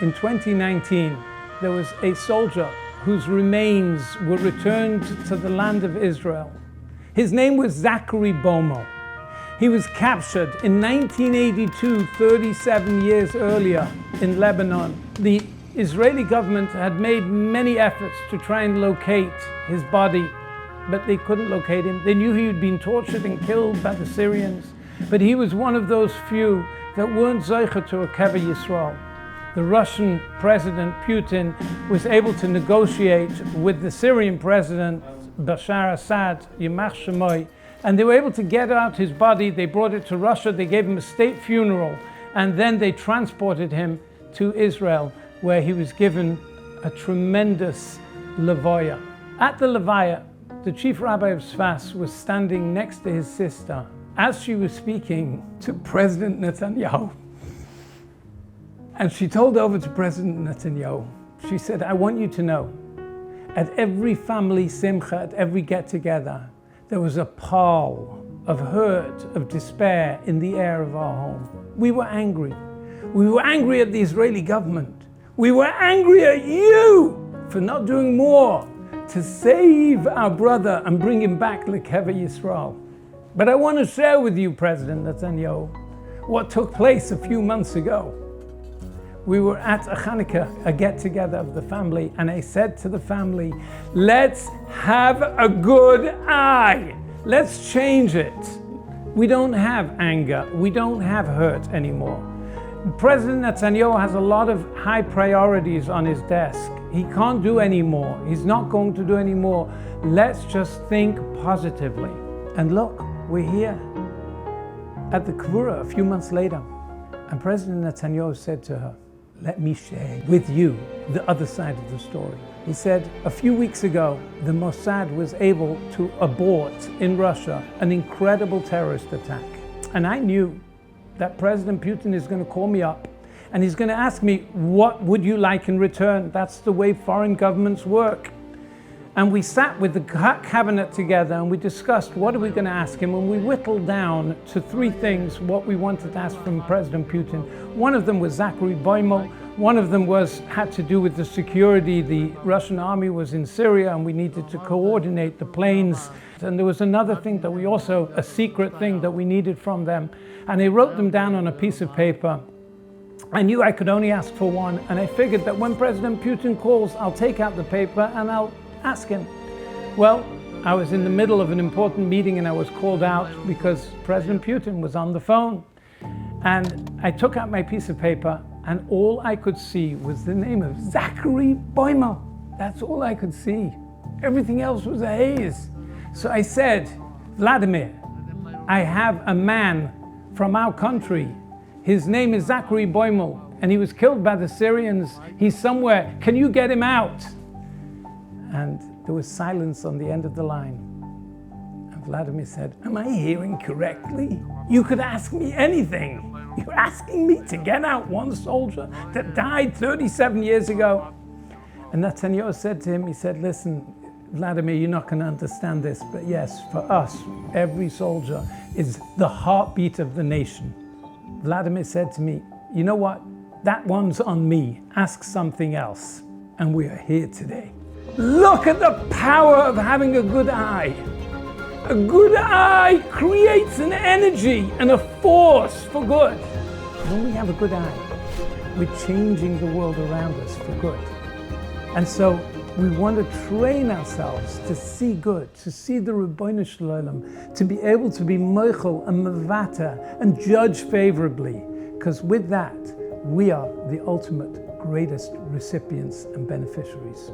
In 2019, there was a soldier whose remains were returned to the land of Israel. His name was Zachary Bomo. He was captured in 1982, 37 years earlier, in Lebanon. The Israeli government had made many efforts to try and locate his body, but they couldn't locate him. They knew he had been tortured and killed by the Syrians, but he was one of those few that weren't Zeicha to a Kever Yisrael. The Russian President Putin was able to negotiate with the Syrian President Bashar Assad, Yimach Shemoy, and they were able to get out his body. They brought it to Russia, they gave him a state funeral, and then they transported him to Israel, where he was given a tremendous levaya. At the levaya, the chief rabbi of Sfas was standing next to his sister as she was speaking to President Netanyahu. And she told over to President Netanyahu, she said, I want you to know, at every family simcha, at every get-together, there was a pall of hurt, of despair in the air of our home. We were angry. We were angry at the Israeli government. We were angry at you for not doing more to save our brother and bring him back l'Kever Yisrael. But I want to share with you, President Netanyahu, what took place a few months ago. We were at a Hanukkah, a get-together of the family, and I said to the family, let's have a good eye. Let's change it. We don't have anger. We don't have hurt anymore. President Netanyahu has a lot of high priorities on his desk. He can't do any more. He's not going to do any more. Let's just think positively. And look, we're here at the Kvura a few months later. And President Netanyahu said to her, let me share with you the other side of the story. He said, a few weeks ago, the Mossad was able to abort in Russia an incredible terrorist attack. And I knew that President Putin is going to call me up and he's going to ask me, what would you like in return? That's the way foreign governments work. And we sat with the cabinet together and we discussed what are we going to ask him, and we whittled down to three things what we wanted to ask from President Putin. One of them was Zachary Boimo. One of them had to do with the security. The Russian army was in Syria and we needed to coordinate the planes. And there was another thing that a secret thing that we needed from them. And I wrote them down on a piece of paper. I knew I could only ask for one, and I figured that when President Putin calls, I'll take out the paper and I'll ask him. Well, I was in the middle of an important meeting and I was called out because President Putin was on the phone. And I took out my piece of paper and all I could see was the name of Zachary Boimo. That's all I could see. Everything else was a haze. So I said, Vladimir, I have a man from our country. His name is Zachary Boimo and he was killed by the Syrians. He's somewhere. Can you get him out? And there was silence on the end of the line. And Vladimir said, am I hearing correctly? You could ask me anything. You're asking me to get out one soldier that died 37 years ago. And Netanyahu said to him, he said, listen, Vladimir, you're not going to understand this, but yes, for us, every soldier is the heartbeat of the nation. Vladimir said to me, you know what? That one's on me. Ask something else. And we are here today. Look at the power of having a good eye. A good eye creates an energy and a force for good. When we have a good eye, we're changing the world around us for good. And so we want to train ourselves to see good, to see the Ribbono Shel Olam, to be able to be moichel and mevata and judge favorably, because with that, we are the ultimate greatest recipients and beneficiaries.